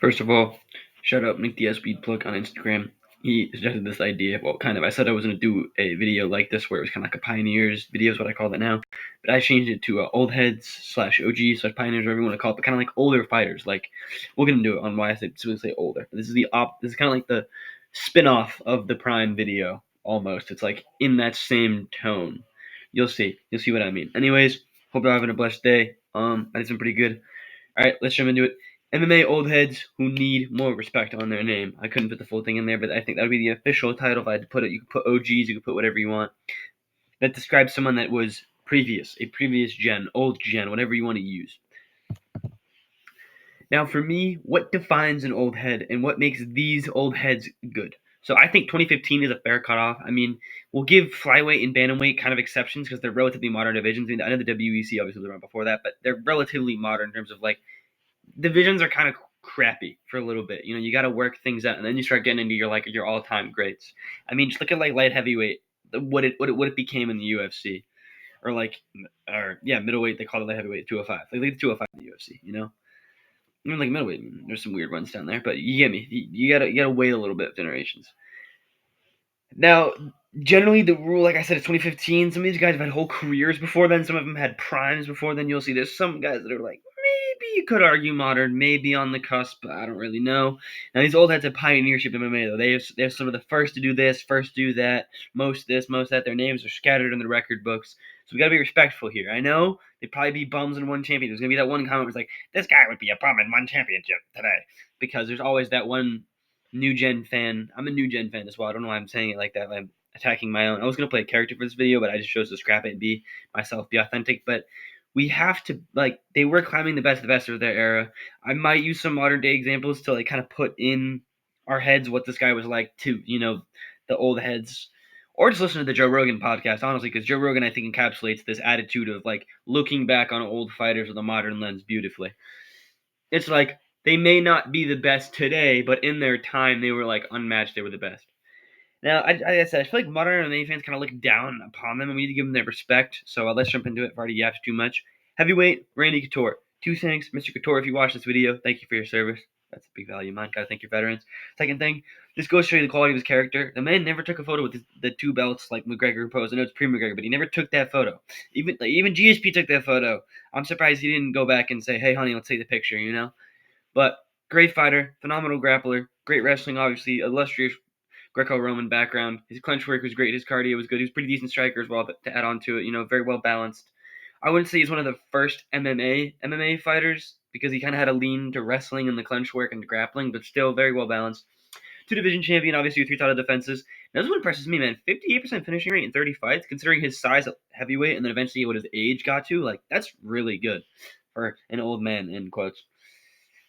First of all, shout out Nick the Speed Plug on Instagram. He suggested this idea. Well, kind of. I said I was going to do a video like this where it was kind of like a pioneers video is what I call it now. But I changed it to old heads slash OG slash pioneers, whatever you want to call it. But kind of like older fighters. Like we're going to do it on why I specifically say older. But this is This is kind of like the spin-off of the Prime video almost. It's like in that same tone. You'll see. You'll see what I mean. Anyways, hope you're having a blessed day. I did some pretty good. All right, let's jump into it. MMA Old Heads who need more respect on their name. I couldn't put the full thing in there, but I think that would be the official title if I had to put it. You could put OGs, you could put whatever you want. That describes someone that was a previous gen, old gen, whatever you want to use. Now, for me, what defines an old head and what makes these old heads good? So I think 2015 is a fair cutoff. I mean, we'll give flyweight and bantamweight kind of exceptions because they're relatively modern divisions. I mean, I know the WEC obviously was around before that, but they're relatively modern in terms of like divisions are kind of crappy for a little bit. You know, you got to work things out, and then you start getting into your all time greats. I mean, just look at like light heavyweight, what it became in the UFC, or middleweight. They call it light heavyweight 205. Like the 205 in the UFC. You know, even like middleweight. There's some weird runs down there, but you get me. You gotta wait a little bit of generations. Now, generally, the rule, like I said, is 2015. Some of these guys have had whole careers before then. Some of them had primes before then. You'll see there's some guys that are like, maybe you could argue modern, maybe on the cusp, but I don't really know. Now, these old heads have pioneership in MMA, though. They're some of the first to do this, first to do that, most this, most that. Their names are scattered in the record books. So we got to be respectful here. I know they'd probably be bums in one championship. There's going to be that one comment where it's like, this guy would be a bum in one championship today. Because there's always that one new gen fan. I'm a new gen fan as well. I don't know why I'm saying it like that. I'm attacking my own. I was gonna play a character for this video, but I just chose to scrap it and be myself, be authentic. But we have to they were climbing the best of their era. I might use some modern day examples to like kind of put in our heads what this guy was like to the old heads. Or just listen to the Joe Rogan podcast, honestly, because Joe Rogan, I think, encapsulates this attitude of like looking back on old fighters with a modern lens beautifully. It's like they may not be the best today, but in their time they were like unmatched. They were the best. Now, like I said, I feel like modern MMA fans kind of look down upon them, and we need to give them their respect. So let's jump into it. I've already yapped too much. Heavyweight, Randy Couture. Two things, Mr. Couture, if you watch this video, thank you for your service. That's a big value of mine. Gotta thank your veterans. Second thing, this goes to show you the quality of his character. The man never took a photo with the two belts like McGregor posed. I know it's pre-McGregor, but he never took that photo. Even GSP took that photo. I'm surprised he didn't go back and say, "Hey, honey, let's take the picture." You know. But great fighter, phenomenal grappler, great wrestling, obviously, illustrious Greco-Roman background. His clinch work was great. His cardio was good. He was a pretty decent striker as well to add on to it. Very well balanced. I wouldn't say he's one of the first MMA fighters because he kind of had a lean to wrestling and the clinch work and grappling, but still very well balanced. Two division champion, obviously with three title defenses. Now, this one impresses me, man. 58% finishing rate in 30 fights, considering his size at heavyweight and then eventually what his age got to. Like, that's really good for an old man, in quotes.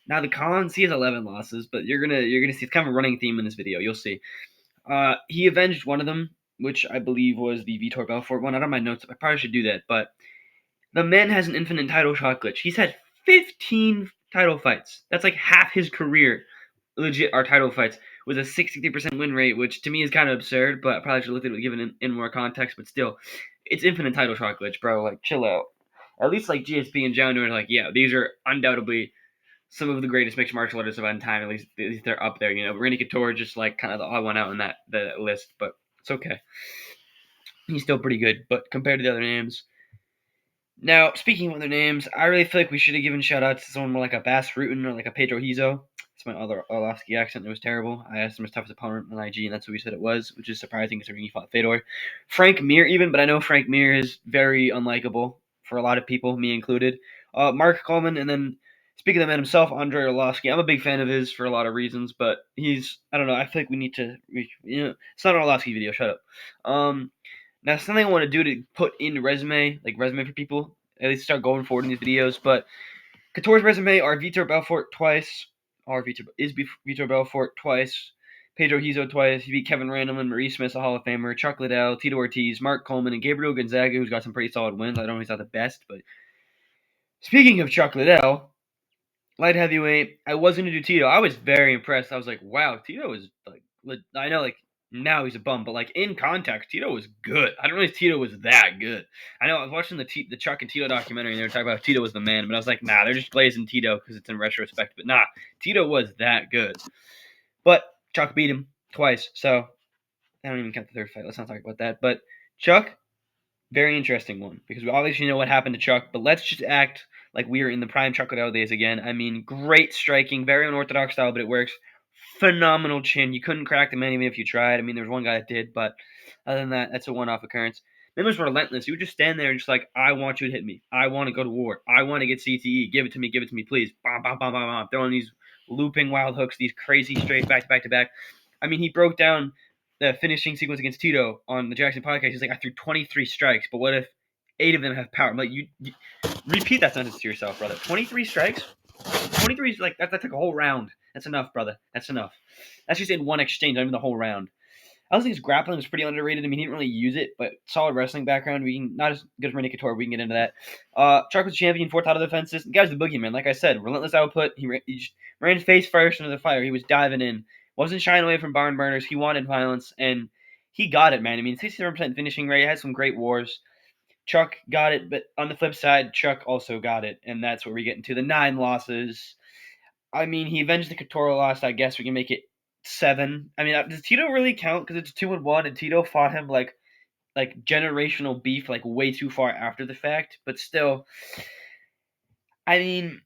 Now the cons, he has 11 losses, but you're gonna see it's kind of a running theme in this video. You'll see. He avenged one of them, which I believe was the Vitor Belfort one. I don't have my notes. I probably should do that, but the man has an infinite title shot glitch. He's had 15 title fights. That's like half his career. Legit, our title fights with a 63% win rate, which to me is kind of absurd, but I probably should look at it given in more context. But still, it's infinite title shot glitch, bro. Like, chill out. At least like GSP and John are like, yeah, these are undoubtedly some of the greatest mixed martial artists of all time. At least they're up there. Randy Couture just like kind of the odd one out in the list, but it's okay. He's still pretty good, but compared to the other names. Now, speaking of other names, I really feel like we should have given shout outs to someone more like a Bass Rutten or like a Pedro Hizo. It's my other Orlovsky accent. It was terrible. I asked him his toughest opponent on IG, and that's what he said it was, which is surprising considering he fought Fedor. Frank Mir, even, but I know Frank Mir is very unlikable for a lot of people, me included. Mark Coleman, and then speaking of the man himself, Andrei Orlovsky. I'm a big fan of his for a lot of reasons, but I don't know, I feel like we need to, it's not an Orlovsky video, shut up. Now, something I want to do to put in resume for people, at least start going forward in these videos, but Couture's resume are Vitor Belfort twice, Vitor Belfort twice, Pedro Hizo twice, he beat Kevin Randleman, Maurice Smith, a Hall of Famer, Chuck Liddell, Tito Ortiz, Mark Coleman, and Gabriel Gonzaga, who's got some pretty solid wins. I don't know if he's not the best, but speaking of Chuck Liddell, light heavyweight, I was going to do Tito. I was very impressed. I was like, wow, Tito is like, I know, like, Now he's a bum, but like in context, Tito was good. I didn't realize Tito was that good. I know I was watching the Chuck and Tito documentary, and they were talking about Tito was the man, but I was like, nah, they're just blazing Tito because it's in retrospect. But nah, Tito was that good. But Chuck beat him twice, so I don't even count the third fight. Let's not talk about that. But Chuck, very interesting one because we obviously know what happened to Chuck, but let's just act like we are in the prime Chuck Liddell days again. I mean, great striking, very unorthodox style, but it works. Phenomenal chin. You couldn't crack the man even if you tried. I mean, there was one guy that did, but other than that, that's a one-off occurrence. Man was relentless. He would just stand there and just like, I want you to hit me. I want to go to war. I want to get CTE. Give it to me, please. Bam, bam, bam, bam, bam. Throwing these looping wild hooks, these crazy straight back to back to back. I mean, he broke down the finishing sequence against Tito on the Jackson podcast. He's like, I threw 23 strikes, but what if 8 of them have power? I'm like, you repeat that sentence to yourself, brother. 23 strikes? 23 is like, that's like a whole round. That's enough, brother. That's enough. That's just in one exchange, not even the whole round. I also think his grappling was pretty underrated. I mean, he didn't really use it, but solid wrestling background. We can not as good as Randy Couture. We can get into that. Chuck was champion, 4 title defenses. The guy's the boogeyman. Like I said, relentless output. He just ran face first into the fire. He was diving in. Wasn't shying away from barn burners. He wanted violence, and he got it, man. I mean, 67% finishing rate. Had some great wars. Chuck got it, but on the flip side, Chuck also got it, and that's what we're getting to. The 9 losses. I mean, he avenged the Couture loss. I guess we can make it 7. I mean, does Tito really count? Because it's 2-1, and Tito fought him like generational beef, like way too far after the fact. But still, I mean,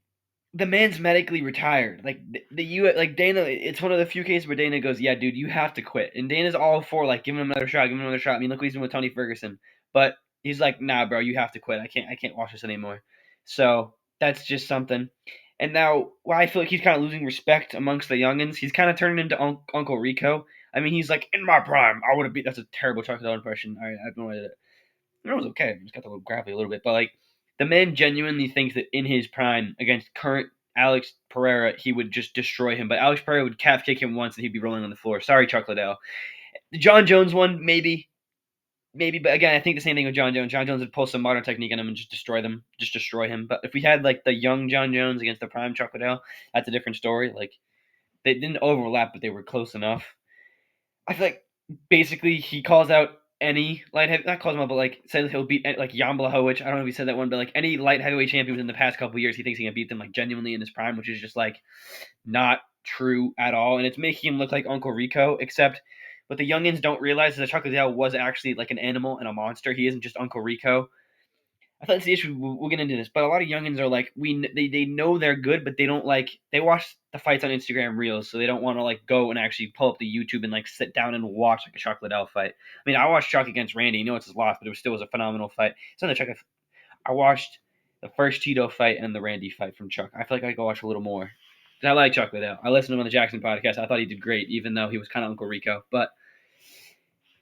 the man's medically retired. Like the U, like Dana, it's one of the few cases where Dana goes, "Yeah, dude, you have to quit." And Dana's all for like giving him another shot, giving him another shot. I mean, look what he's doing with Tony Ferguson. But he's like, "Nah, bro, you have to quit. I can't watch this anymore." So that's just something. And now, well, I feel like he's kind of losing respect amongst the youngins. He's kind of turning into Uncle Rico. I mean, he's like, in my prime, I would have beat. That's a terrible Chocolate impression. I have no idea. It was okay. He's got the little gravelly a little bit, but like the man genuinely thinks that in his prime against current Alex Pereira, he would just destroy him. But Alex Pereira would calf kick him once and he'd be rolling on the floor. Sorry, Chuck Liddell. The John Jones one, maybe, but again, I think the same thing with John Jones. John Jones would pull some modern technique on him and just destroy him. But if we had like the young John Jones against the prime Chuck Liddell, that's a different story. Like they didn't overlap, but they were close enough. I feel like basically he calls out any light heavy, not calls him out, but like says he'll beat like Jan Blachowicz. I don't know if he said that one, but like any light heavyweight champion within the past couple of years, he thinks he can beat them like genuinely in his prime, which is just like not true at all. And it's making him look like Uncle Rico, except what the youngins don't realize is that Chuck Liddell was actually like an animal and a monster. He isn't just Uncle Rico. I thought that's the issue. We'll get into this, but a lot of youngins are like they know they're good, but they don't like they watch the fights on Instagram Reels, so they don't want to like go and actually pull up the YouTube and like sit down and watch like a Chuck Liddell fight. I mean, I watched Chuck against Randy. You know it's his loss, but it still was a phenomenal fight. It's on the Chuck. I watched the first Tito fight and the Randy fight from Chuck. I feel like I could watch a little more because I like Chuck Liddell. I listened to him on the Jackson podcast. I thought he did great, even though he was kind of Uncle Rico, but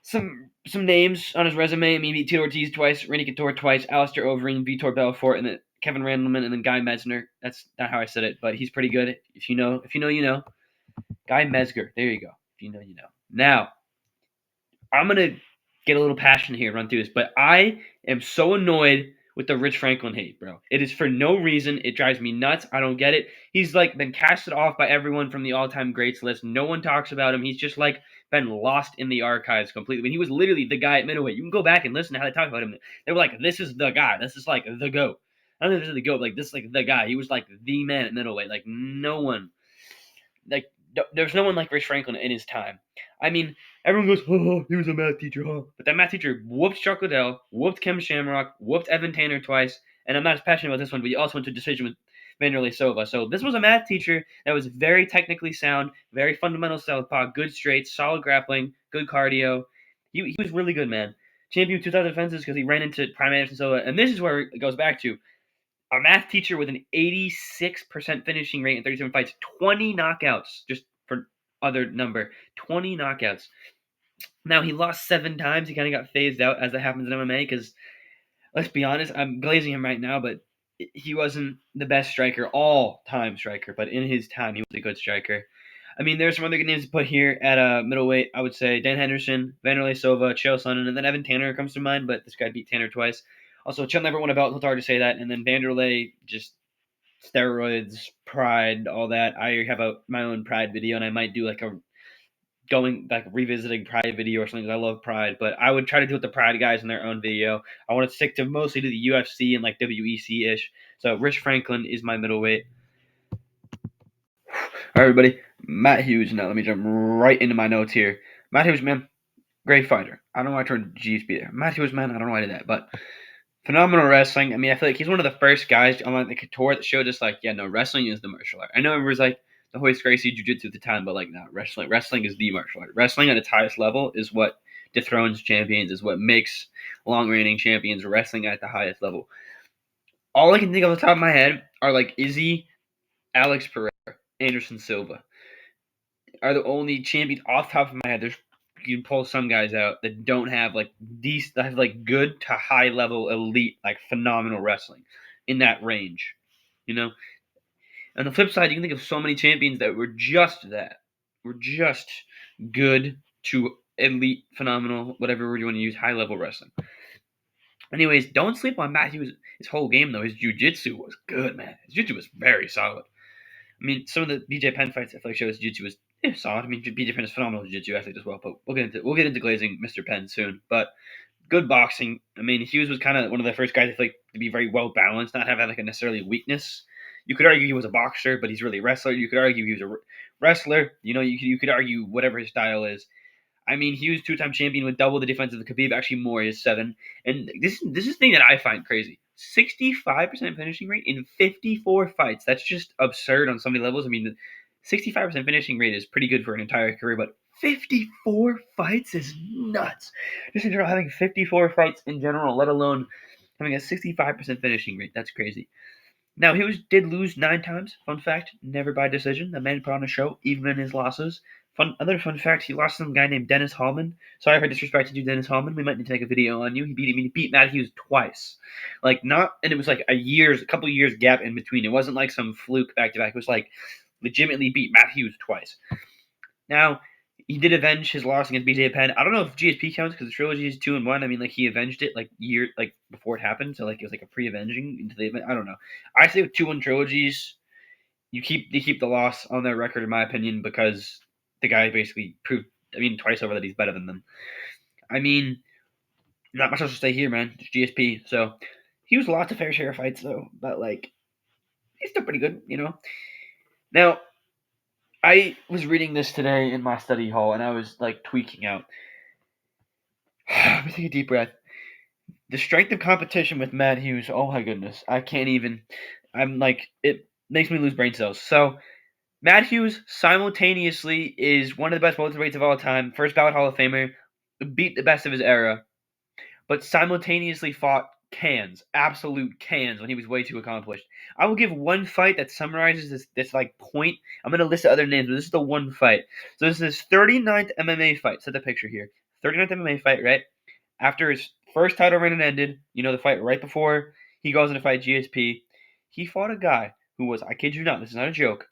some names on his resume. I mean, he beat Tito Ortiz twice, Randy Couture twice, Alistair Overeem, Vitor Belfort, and then Kevin Randleman, and then Guy Mesner. That's not how I said it, but he's pretty good. If you know, you know. Guy Mesger. There you go. If you know, you know. Now, I'm gonna get a little passionate here, run through this, but I am so annoyed with the Rich Franklin hate, bro. It is for no reason. It drives me nuts. I don't get it. He's like been casted off by everyone from the all-time greats list. No one talks about him. He's just like been lost in the archives completely. I mean, he was literally the guy at middleweight. You can go back and listen to how they talk about him. They were like, "This is the guy. This is like the goat." I don't know if this is the goat. Like this is like the guy. He was like the man at middleweight. Like no one. Like there's no one like Rich Franklin in his time. I mean, everyone goes, "Oh, he was a math teacher, huh?" But that math teacher whooped Chuck Liddell, whooped Kim Shamrock, whooped Evan Tanner twice, and I'm not as passionate about this one, but he also went to a decision with Vanderlei Silva. So this was a math teacher that was very technically sound, very fundamental southpaw, good straights, solid grappling, good cardio. He was really good, man. Champion 2,000 defenses because he ran into Prime Anderson Silva, and this is where it goes back to a math teacher with an 86% finishing rate in 37 fights, 20 knockouts, just for other number, 20 knockouts. Now, he lost 7 times. He kind of got phased out, as that happens in MMA, because, let's be honest, I'm glazing him right now, but he wasn't the best striker, all-time striker, but in his time, he was a good striker. I mean, there's some other good names to put here at middleweight. I would say Dan Henderson, Vanderlei Silva, Chael Sonnen, and then Evan Tanner comes to mind, but this guy beat Tanner twice. Also, Chael never won a belt. It's hard to say that. And then Vanderlei, just steroids, pride, all that. I have my own pride video, and I might do like a going like revisiting Pride video or something. I love Pride, but I would try to do with the Pride guys in their own video. I want to stick to mostly to the UFC and like WEC ish. So Rich Franklin is my middleweight. All right, everybody. Matt Hughes. Now let me jump right into my notes here. Matt Hughes, man, great fighter. I don't know why I turned GSP there. Matt Hughes, man, I don't know why I did that, but phenomenal wrestling. I mean, I feel like he's one of the first guys on like the tour that showed us like, yeah, no, wrestling is the martial art. I know it was like the Hoist Gracie Jiu-Jitsu at the time, but like, no, wrestling is the martial art. Wrestling at its highest level is what dethrones champions, is what makes long-reigning champions. Wrestling at the highest level. All I can think of off the top of my head are like Izzy, Alex Pereira, Anderson Silva are the only champions off the top of my head. There's you can pull some guys out that don't have like these that have like good to high level elite like phenomenal wrestling in that range, you know. On the flip side, you can think of so many champions that were just that, were just good to elite, phenomenal, whatever word you want to use, high level wrestling. Anyways, don't sleep on Matt Hughes. His whole game though, his jiu-jitsu was good, man. His jiu-jitsu was very solid. I mean, some of the BJ Penn fights I feel like shows jiu-jitsu was solid. I mean, BJ Penn is phenomenal jiu-jitsu athlete as well, but we'll get into glazing Mr. Penn soon. But good boxing. I mean, Hughes was kind of one of the first guys I feel like to be very well balanced, not have like a necessarily weakness. You could argue he was a boxer, but he's really a wrestler. You could argue he was a wrestler. You know, you could argue whatever his style is. I mean, he was two-time champion with double the defense of the Khabib, actually more, is 7. And this is the thing that I find crazy. 65% finishing rate in 54 fights. That's just absurd on so many levels. I mean, the 65% finishing rate is pretty good for an entire career, but 54 fights is nuts. Just in general, having 54 fights in general, let alone having a 65% finishing rate. That's crazy. Now, did lose 9 times. Fun fact, never by decision. The man put on a show, even in his losses. Other fun fact, he lost to some guy named Dennis Hallman. Sorry if I disrespected you, Dennis Hallman. We might need to make a video on you. He beat Matt Hughes twice. And it was like a couple years gap in between. It wasn't like some fluke back-to-back. It was like legitimately beat Matt Hughes twice. Now, he did avenge his loss against BJ Penn. I don't know if GSP counts because the trilogy is 2-1. I mean, like he avenged it like before it happened, so like it was like a pre-avenging into the event. I don't know. I say with 2-1 trilogies, they keep the loss on their record in my opinion because the guy basically proved twice over that he's better than them. I mean, not much else to say here, man. It's GSP. So he was lots of fair share of fights though, but like he's still pretty good, you know. Now I was reading this today in my study hall and I was like tweaking out. Let me take a deep breath. The strength of competition with Matt Hughes, oh my goodness. I can't even. I'm like, it makes me lose brain cells. So, Matt Hughes simultaneously is one of the best welterweights of all time, first ballot Hall of Famer, beat the best of his era, but simultaneously fought absolute cans, when he was way too accomplished. I will give one fight that summarizes this like point. I'm going to list the other names, but this is the one fight. So, this is his 39th MMA fight. Set the picture here. 39th MMA fight, right? After his first title reign ended, the fight right before he goes in to fight GSP, he fought a guy who was, I kid you not, this is not a joke,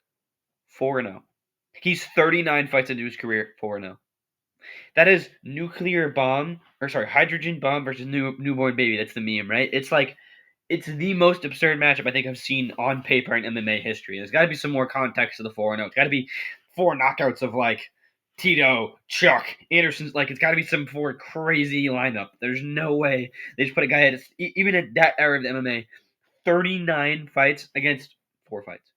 4-0. He's 39 fights into his career, 4-0. That is hydrogen bomb versus newborn baby. That's the meme, right? It's the most absurd matchup I think I've seen on paper in MMA history. There's got to be some more context to the 4-0. It's got to be 4 knockouts of like Tito, Chuck, Anderson's. Like it's got to be some 4 crazy lineup. There's no way they just put a guy at even at that era of the MMA, 39 fights against 4 fights.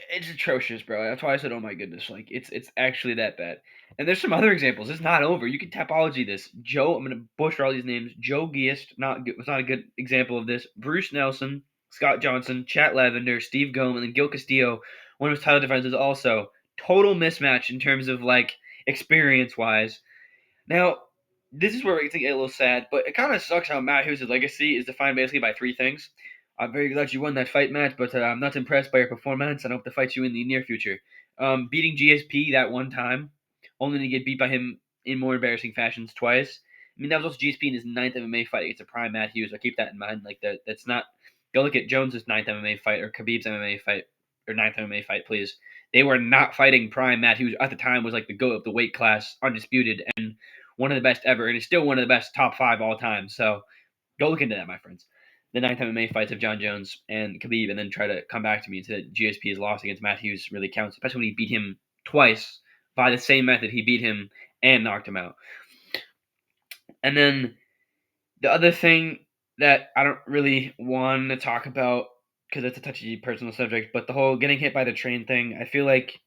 It's atrocious, bro. That's why I said, "Oh my goodness!" Like it's actually that bad. And there's some other examples. It's not over. You can Tapology this. Joe, I'm gonna butcher all these names. Joe Geist, was not a good example of this. Bruce Nelson, Scott Johnson, Chat Lavender, Steve Gomes, and Gil Castillo. One of his title defenses also total mismatch in terms of like experience wise. Now, this is where it gets a little sad, but it kind of sucks how Matt Hughes' legacy is defined basically by 3 things. I'm very glad you won that fight, Matt, but I'm not impressed by your performance. I hope to fight you in the near future. Beating GSP that one time, only to get beat by him in more embarrassing fashions twice. I mean, that was also GSP in his 9th MMA fight against a prime Matt Hughes. So keep that in mind. Like that's not. Go look at Jones's 9th MMA fight or Khabib's MMA fight or 9th MMA fight, please. They were not fighting prime Matt Hughes at the time. Was like the GOAT of the weight class, undisputed, and one of the best ever, and is still one of the best top 5 all time. So go look into that, my friends. The 9th MMA fights of John Jones and Khabib, and then try to come back to me and say that GSP's loss against Matt Hughes really counts, especially when he beat him twice by the same method he beat him and knocked him out. And then the other thing that I don't really want to talk about because it's a touchy personal subject, but the whole getting hit by the train thing, I feel like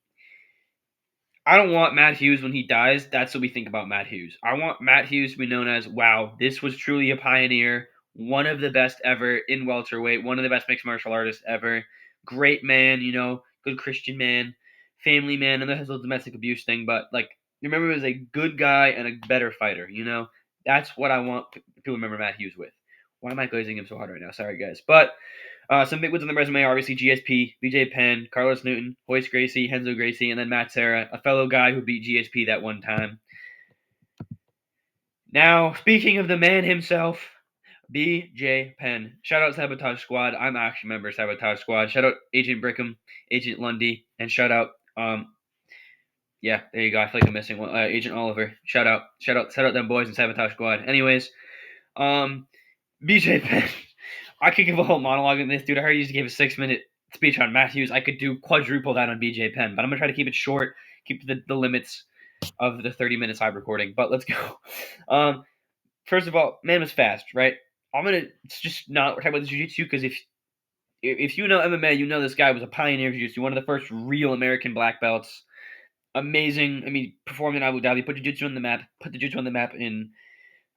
I don't want Matt Hughes when he dies. That's what we think about Matt Hughes. I want Matt Hughes to be known as, wow, this was truly a pioneer, one of the best ever in welterweight, one of the best mixed martial artists ever. Great man, good Christian man, family man, and there's a domestic abuse thing, but like remember him as a good guy and a better fighter. That's what I want people to remember Matt Hughes with. Why am I glazing him so hard right now? Sorry, guys. But some big wins on the resume are obviously GSP, BJ Penn, Carlos Newton, Hoist Gracie, Henzo Gracie, and then Matt Serra, a fellow guy who beat GSP that one time. Now, speaking of the man himself, BJ Penn. Shout out Sabotage Squad. I'm actually a member of Sabotage Squad. Shout out Agent Brickham, Agent Lundy, and shout out yeah, there you go. I feel like I'm missing one. Agent Oliver. Shout out them boys in Sabotage Squad. Anyways, BJ Penn. I could give a whole monologue on this, dude. I heard you just gave a 6-minute speech on Matt Hughes. I could do quadruple that on BJ Penn, but I'm gonna try to keep it short, keep the limits of the 30 minutes I'm recording. But let's go. First of all, man was fast, right? I'm gonna just not talk about the jiu-jitsu because if you know MMA, you know this guy was a pioneer of jiu-jitsu, one of the first real American black belts. Amazing. I mean, performed in Abu Dhabi, put jiu-jitsu on the map, put the jiu-jitsu on the map in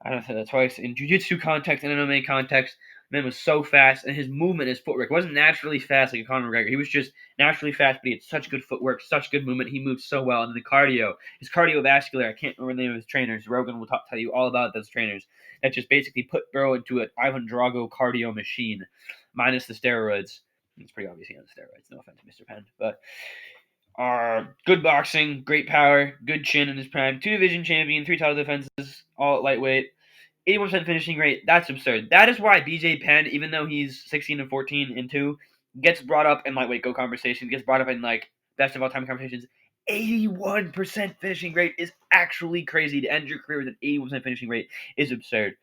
I don't know if I said that twice. In jiu-jitsu context and MMA context, man was so fast, and his movement, his footwork wasn't naturally fast like a Conor McGregor. He was just naturally fast, but he had such good footwork, such good movement. He moved so well, and the cardio, his cardiovascular. I can't remember the name of his trainers. Rogan will tell you all about those trainers that just basically put Bro into an Ivan Drago cardio machine, minus the steroids. It's pretty obvious he has steroids. No offense, Mr. Penn, but. Good boxing, great power, good chin in his prime, 2 division champion, 3 title defenses, all at lightweight. 81% finishing rate, that's absurd. That is why BJ Penn, even though he's 16 and 14 and 2, gets brought up in lightweight go conversations, gets brought up in like best of all time conversations. 81% finishing rate is actually crazy. To end your career with an 81% finishing rate is absurd.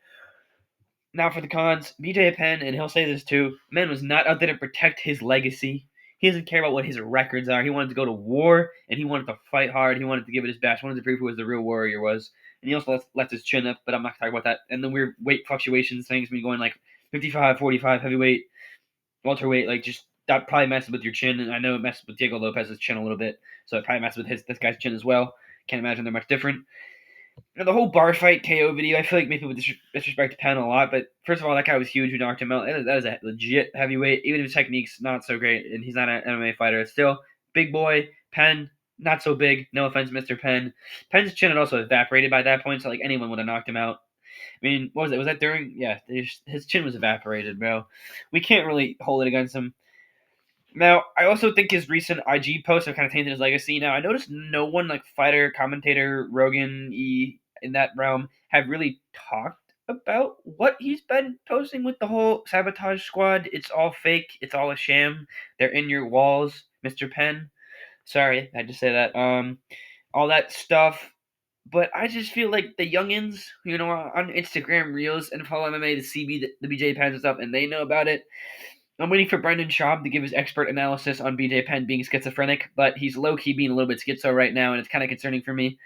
Now for the cons, BJ Penn, and he'll say this too, man was not out there to protect his legacy. He doesn't care about what his records are. He wanted to go to war, and he wanted to fight hard. He wanted to give it his best. He wanted to prove who was the real warrior was. And he also lets his chin up, but I'm not talking about that. And the weird weight fluctuations things, me going like 55, 45, heavyweight, welterweight, like just that probably messes with your chin. And I know it messes with Diego Lopez's chin a little bit, so it probably messes with this guy's chin as well. Can't imagine they're much different. The whole bar fight KO video, I feel like made people disrespect Penn a lot. But first of all, that guy was huge who knocked him out. That is a legit heavyweight, even if his technique's not so great and he's not an MMA fighter. It's still big boy. Penn, not so big. No offense, Mr. Penn. Penn's chin had also evaporated by that point, so like anyone would have knocked him out. I mean, what was it? Was that during? Yeah, his chin was evaporated, bro. We can't really hold it against him. Now, I also think his recent IG posts have kind of tainted his legacy. Now, I noticed no one like fighter, commentator, Rogan, in that realm have really talked about what he's been posting with the whole Sabotage Squad. It's all fake. It's all a sham. They're in your walls, Mr. Penn. Sorry, I had to say that. All that stuff. But I just feel like the youngins, on Instagram Reels and follow MMA, the CB, the BJ Penns and stuff, and they know about it. I'm waiting for Brendan Schaub to give his expert analysis on BJ Penn being schizophrenic, but he's low-key being a little bit schizo right now, and it's kind of concerning for me.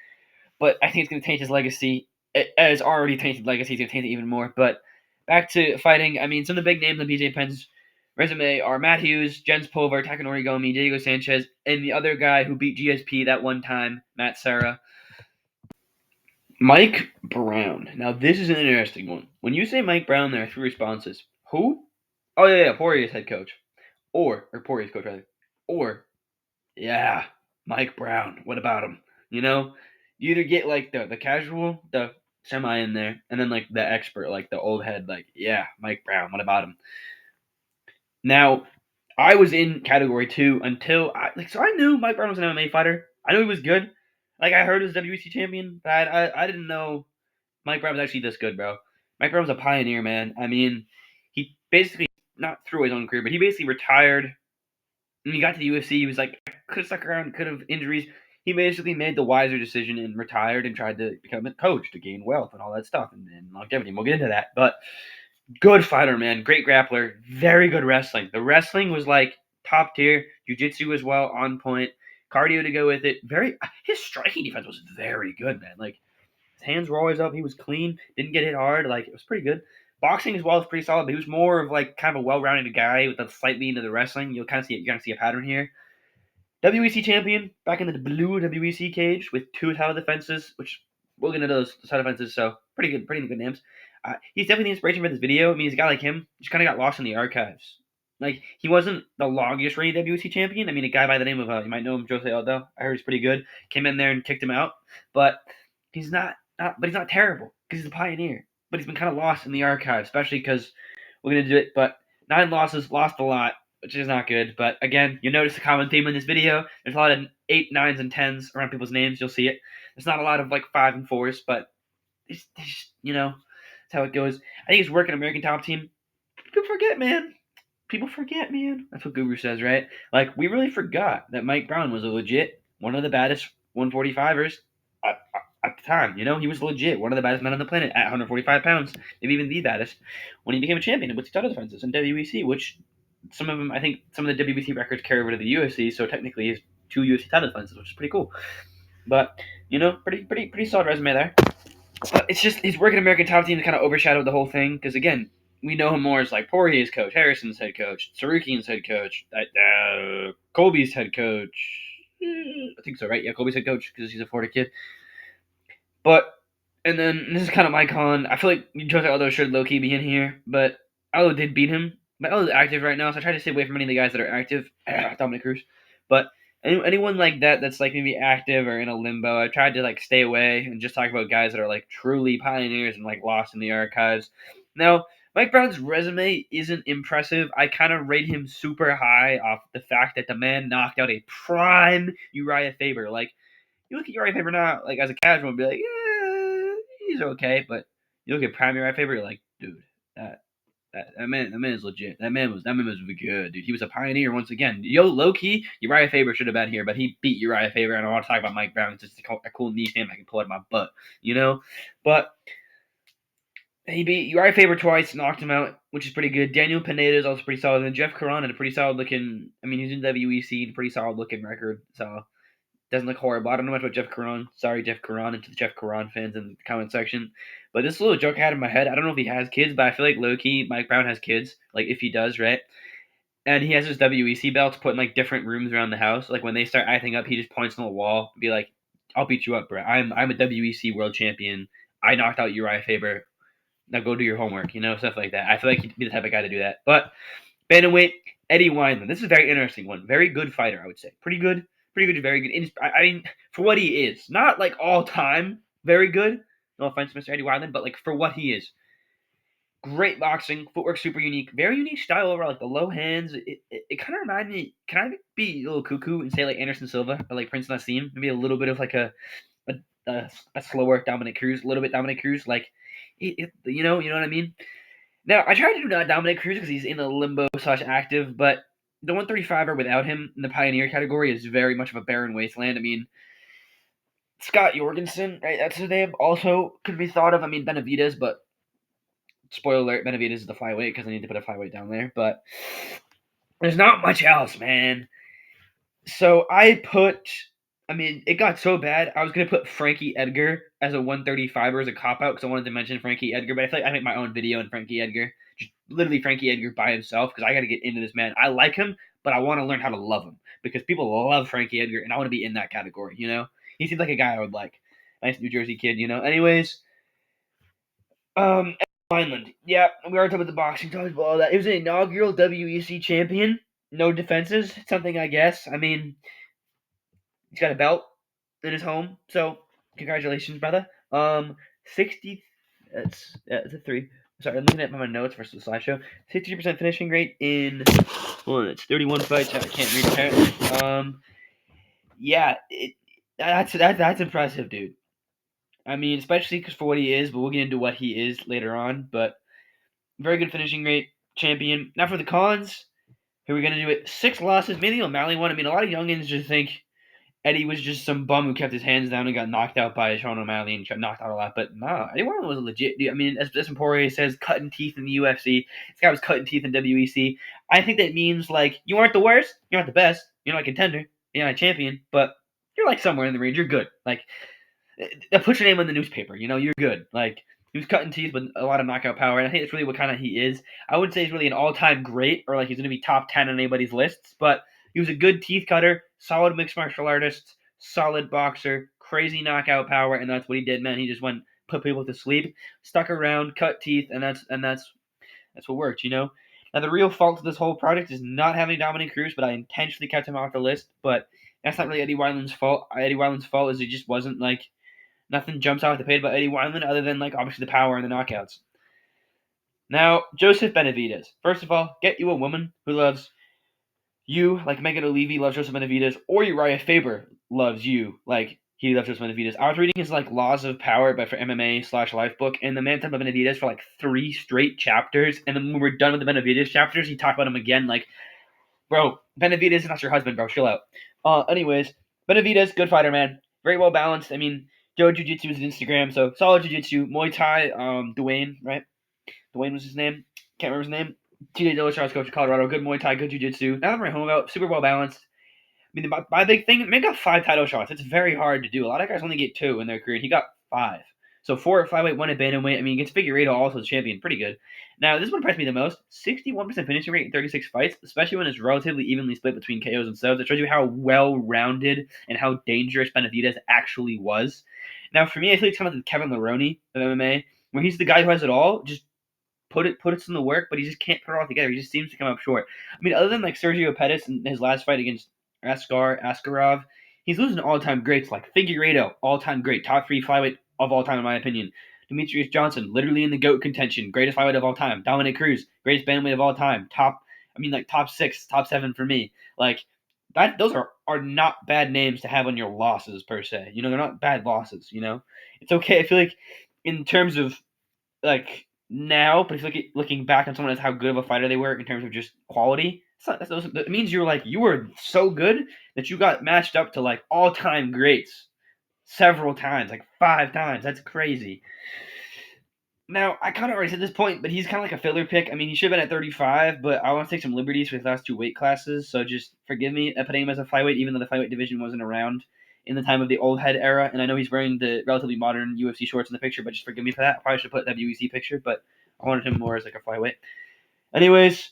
But I think it's going to taint his legacy. It has already tainted legacy. It's going to taint it even more. But back to fighting. I mean, some of the big names on BJ Penn's resume are Matt Hughes, Jens Pulver, Takanori Gomi, Diego Sanchez, and the other guy who beat GSP that one time, Matt Serra. Mike Brown. Now, this is an interesting one. When you say Mike Brown, there are 3 responses. Who? Oh, yeah, Poirier's head coach. Or Poirier's coach, rather. Or, yeah, Mike Brown. What about him? You either get, like, the casual, the semi in there, and then, like, the expert, like, the old head, like, yeah, Mike Brown. What about him? Now, I was in category 2 until, so I knew Mike Brown was an MMA fighter. I knew he was good. Like, I heard he was a WEC champion, but I didn't know Mike Brown was actually this good, bro. Mike Brown was a pioneer, man. I mean, he basically, not through his own career, but he basically retired. When he got to the UFC, he was like, could have stuck around, could have injuries. He basically made the wiser decision and retired and tried to become a coach to gain wealth and all that stuff and longevity. We'll get into that. But good fighter, man. Great grappler. Very good wrestling. The wrestling was like top tier. Jiu-jitsu as well, on point. cardio to go with it. His striking defense was very good, man. Like his hands were always up. He was clean. Didn't get hit hard. Like it was pretty good. Boxing as well was pretty solid. But he was more of like kind of a well-rounded guy with a slightly into the wrestling. You'll kind of see it. You're gonna see a pattern here. WEC champion back in the blue WEC cage with 2 title defenses, which we'll get into those title defenses. So pretty good names. He's definitely the inspiration for this video. I mean, he's a guy like him just kind of got lost in the archives. Like he wasn't the longest reigning WEC champion. I mean, a guy by the name of you might know him, Jose Aldo. I heard he's pretty good. Came in there and kicked him out, but he's not but he's not terrible because he's a pioneer. But he's been kind of lost in the archives, especially because we're gonna do it. But 9 losses, lost a lot, which is not good. But again, you'll notice a common theme in this video. There's a lot of 8, 9s, and 10s around people's names. You'll see it. There's not a lot of like 5 and 4s, but it's you know, that's how it goes. I think it's working American Top Team. People forget, man. That's what Guru says, right? Like, we really forgot that Mike Brown was a legit, one of the baddest 145ers at the time. You know, he was legit, one of the baddest men on the planet at 145 pounds, maybe even the baddest, when he became a champion with title defenses in WEC, which some of them, I think some of the WBC records carry over to the UFC, so technically he has 2 UFC title defenses, which is pretty cool. But, you know, pretty solid resume there. But it's just he's working American Top Team to kind of overshadow the whole thing because again, we know him more as like Poirier's coach, Harrison's head coach, Sarukian's head coach, Colby's head coach. I think so, right? Yeah, Colby's head coach because he's a Florida kid. But and then this is kind of my con. I feel like Jose Aldo should low key be in here, but Aldo did beat him. But Aldo's active right now, so I try to stay away from any of the guys that are active. Dominic Cruz, but anyone like that that's like maybe active or in a limbo, I tried to like stay away and just talk about guys that are like truly pioneers and like lost in the archives. Now, Mike Brown's resume isn't impressive. I kind of rate him super high off the fact that the man knocked out a prime Uriah Faber. Like, you look at Uriah Faber now, like as a casual, and be like, yeah, he's okay. But you look at prime Uriah Faber, you're like, dude, that man is legit. That man was good, dude. He was a pioneer once again. Low key, Uriah Faber should have been here, but he beat Uriah Faber. And I want to talk about Mike Brown. It's just a cool niche name I can pull out of my butt, you know. But he beat Uriah Faber twice, knocked him out, which is pretty good. Daniel Pineda is also pretty solid. And Jeff Caron had a pretty solid looking. I mean, he's in WEC, pretty solid looking record. So doesn't look horrible. I don't know much about Jeff Caron. Sorry, Jeff Caron, and to the Jeff Caron fans in the comment section. But this little joke I had in my head, I don't know if he has kids, but I feel like low-key Mike Brown has kids. Like, if he does, right? And he has his WEC belts put in, like, different rooms around the house. Like, when they start acting up, he just points on the wall and be like, I'll beat you up, bro. I'm a WEC world champion. I knocked out Uriah Faber. Now go do your homework, you know, stuff like that. I feel like he'd be the type of guy to do that. But bantamweight, Eddie Wineland. This is a very interesting one. Very good fighter, I would say. Pretty good, very good. I mean, for what he is, not like all time very good. No offense, Mr. Eddie Wineland, but like for what he is, great boxing, footwork super unique, very unique style overall. Like the low hands, it kind of reminded me. Can I be a little cuckoo and say like Anderson Silva or like Prince Nassim? Maybe a little bit of like a slower Dominic Cruz, a little bit Dominic Cruz, like you know what I mean. Now, I tried to do Dominic Cruz because he's in a limbo/active, but the 135er without him in the Pioneer category is very much of a barren wasteland. I mean, Scott Jorgensen, right? That's his name. Also could be thought of. I mean, Benavidez, but spoiler alert, Benavidez is the flyweight because I need to put a flyweight down there. But there's not much else, man. So I mean, it got so bad. I was gonna put Frankie Edgar as a 135er as a cop out because I wanted to mention Frankie Edgar, but I feel like I make my own video on Frankie Edgar, just literally Frankie Edgar by himself because I got to get into this man. I like him, but I want to learn how to love him because people love Frankie Edgar, and I want to be in that category. You know, he seems like a guy I would like. Nice New Jersey kid, you know. Anyways, Vineland. Yeah, we already talked about the boxing, talked about all that. It was an inaugural WEC champion. No defenses. Something I guess. I mean, he's got a belt in his home, so congratulations, brother. 60. It's a 3. Sorry, I'm looking at my notes versus the slideshow. 60% finishing rate in. Well, it's 31 fights. I can't read apparently. Yeah, that's impressive, dude. I mean, especially because for what he is, but we'll get into what he is later on. But very good finishing rate, champion. Now for the cons, who are we gonna do it? 6 losses, maybe the O'Malley one. I mean, a lot of youngins just think Eddie was just some bum who kept his hands down and got knocked out by Sean O'Malley and got knocked out a lot. But no, Eddie Wineland was a legit dude. I mean, as Poirier says, cutting teeth in the UFC. This guy was cutting teeth in WEC. I think that means, like, you aren't the worst, you're not the best, you're not a contender, You're not a champion, but you're like somewhere in the range. You're good. Like, put your name in the newspaper. You're good. Like, he was cutting teeth with a lot of knockout power, and I think that's really what kind of he is. I wouldn't say he's really an all-time great or like he's going to be top 10 on anybody's lists, but he was a good teeth cutter, solid mixed martial artist, solid boxer, crazy knockout power, and that's what he did, man. He just went put people to sleep, stuck around, cut teeth, and that's what worked. Now the real fault of this whole project is not having Dominic Cruz, but I intentionally kept him off the list. But that's not really Eddie Wineland's fault. Eddie Wineland's fault is he just wasn't like nothing jumps out at the page about Eddie Wineland other than like obviously the power and the knockouts. Now Joseph Benavidez. First of all, get you a woman who loves you like Megan O'Leary loves Joseph Benavidez, or Uriah Faber loves you like he loves Joseph Benavidez. I was reading his like Laws of Power by for MMA/Life book, and the man talked about Benavidez for like 3 straight chapters, and then when we're done with the Benavidez chapters, he talked about him again. Like, bro, Benavidez is not your husband, bro. Chill out. Anyways, Benavidez, good fighter, man. Very well balanced. I mean, Joe Jiu Jitsu is his Instagram, so solid Jiu Jitsu. Muay Thai, Dwayne, right? Dwayne was his name. Can't remember his name. TJ Dillashaw's coach of Colorado. Good Muay Thai, good Jiu Jitsu. Now that I'm right home about, super well balanced. I mean, my big thing, man got 5 title shots. It's very hard to do. A lot of guys only get 2 in their career. He got 5. So 4 at flyweight, 1 at bantamweight. I mean, he gets figure 8 also as champion. Pretty good. Now, this one impressed me the most. 61% finishing rate in 36 fights, especially when it's relatively evenly split between KOs and subs. It shows you how well-rounded and how dangerous Benavidez actually was. Now, for me, I feel like it's kind of like Kevin Leroney of MMA, where he's the guy who has it all, just put it in the work, but he just can't put it all together. He just seems to come up short. I mean, other than like Sergio Pettis in his last fight against Askarov, he's losing all-time greats like Figueiredo, all-time great, top 3 flyweight of all time in my opinion. Demetrius Johnson, literally in the GOAT contention, greatest flyweight of all time. Dominic Cruz, greatest bantamweight of all time. Top 6, top 7 for me. Like that, those are not bad names to have on your losses per se. They're not bad losses. It's okay. I feel like in terms of like now, but if you looking back on someone as how good of a fighter they were in terms of just quality, it means you were so good that you got matched up to like all time greats several times, like 5 times. That's crazy. Now I kind of already said this point, but he's kind of like a filler pick. I mean, he should have been at 35, but I want to take some liberties with his last 2 weight classes, so just forgive me at putting him as a flyweight, even though the flyweight division wasn't around in the time of the old head era, and I know he's wearing the relatively modern UFC shorts in the picture, but just forgive me for that. I probably should put that WEC picture, but I wanted him more as like a flyweight. Anyways,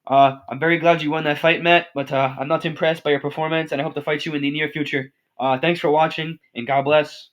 I'm very glad you won that fight, Matt, but I'm not impressed by your performance, and I hope to fight you in the near future. Thanks for watching, and God bless.